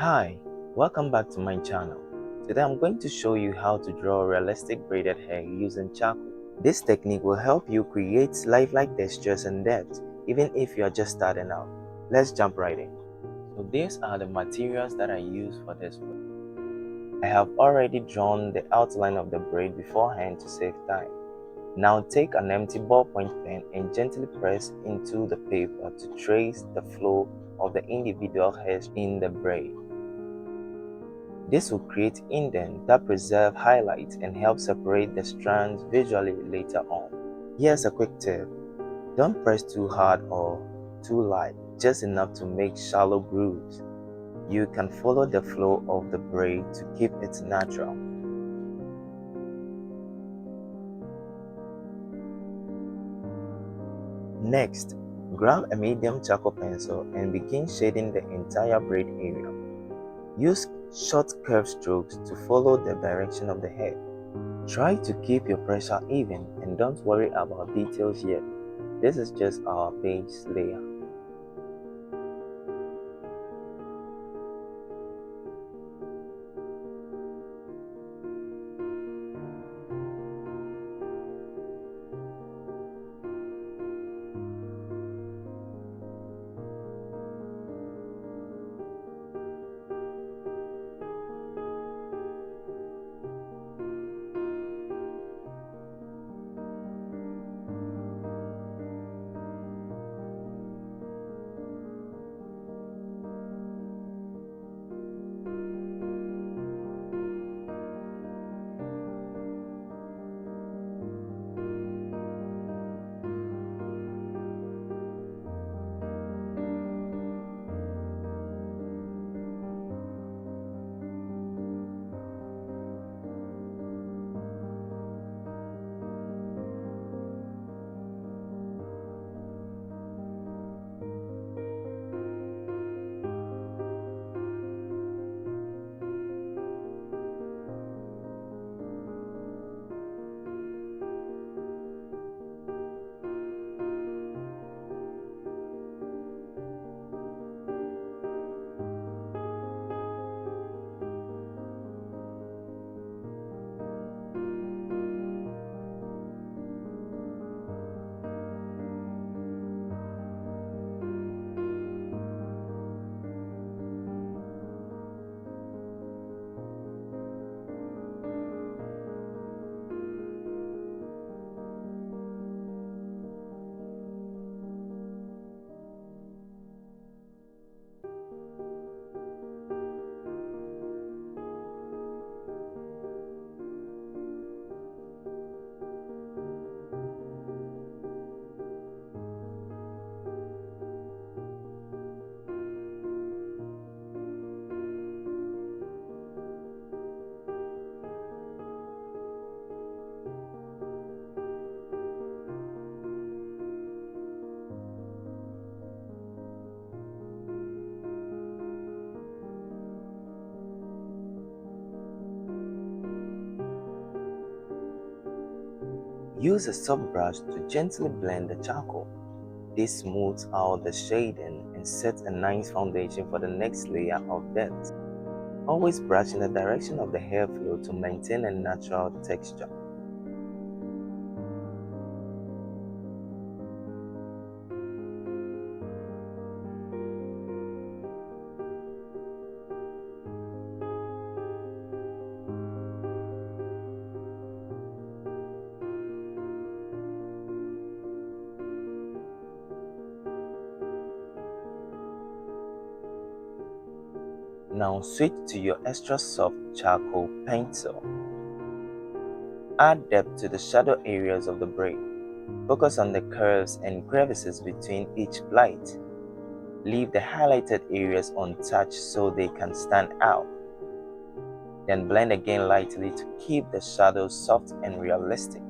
Hi, welcome back to my channel. Today I'm going to show you how to draw realistic braided hair using charcoal. This technique will help you create lifelike textures and depth even if you are just starting out. Let's jump right in. So these are the materials that I use for this work. I have already drawn the outline of the braid beforehand to save time. Now take an empty ballpoint pen and gently press into the paper to trace the flow of the individual hairs in the braid. This will create indents that preserve highlights and help separate the strands visually later on. Here's a quick tip. Don't press too hard or too light, just enough to make shallow grooves. You can follow the flow of the braid to keep it natural. Next, grab a medium charcoal pencil and begin shading the entire braid area. Use short curved strokes to follow the direction of the head. Try to keep your pressure even and don't worry about details yet. This is just our base layer. Use a soft brush to gently blend the charcoal. This smooths out the shading and sets a nice foundation for the next layer of depth. Always brush in the direction of the hair flow to maintain a natural texture. Now switch to your extra soft charcoal pencil. Add depth to the shadow areas of the braid. Focus on the curves and crevices between each plight. Leave the highlighted areas untouched so they can stand out. Then blend again lightly to keep the shadows soft and realistic.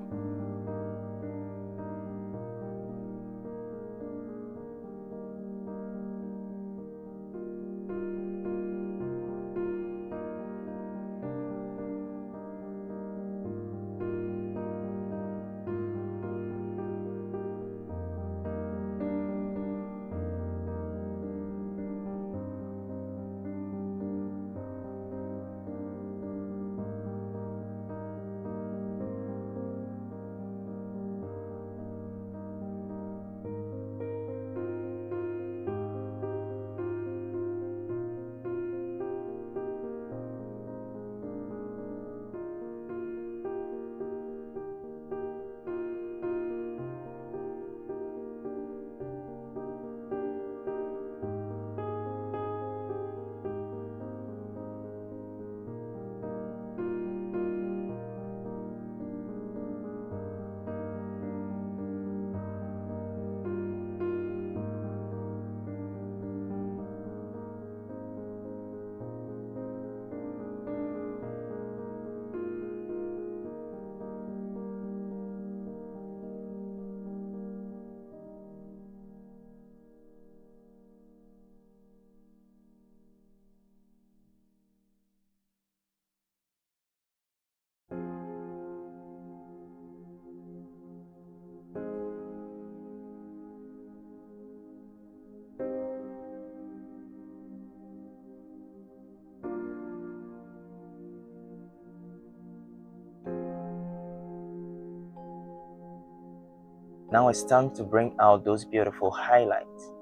Now it's time to bring out those beautiful highlights.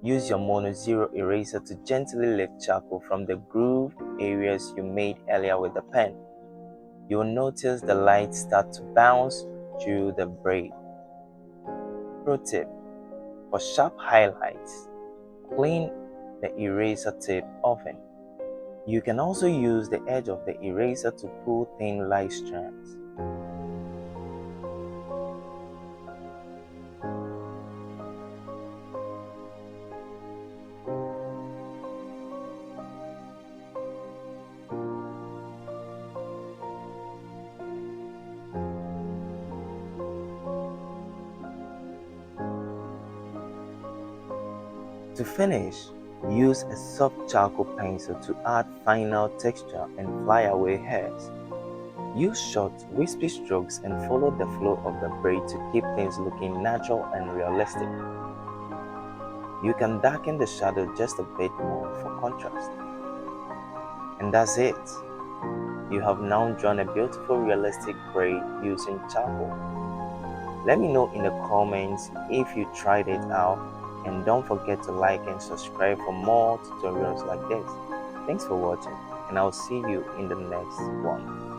Use your Mono Zero eraser to gently lift charcoal from the grooved areas you made earlier with the pen. You will notice the light start to bounce through the braid. Pro tip: for sharp highlights, clean the eraser tip often. You can also use the edge of the eraser to pull thin light strands. To finish, use a soft charcoal pencil to add final texture and fly away hairs. Use short, wispy strokes and follow the flow of the braid to keep things looking natural and realistic. You can darken the shadow just a bit more for contrast. And that's it. You have now drawn a beautiful realistic braid using charcoal. Let me know in the comments if you tried it out, and don't forget to like and subscribe for more tutorials like this. Thanks for watching, and I'll see you in the next one.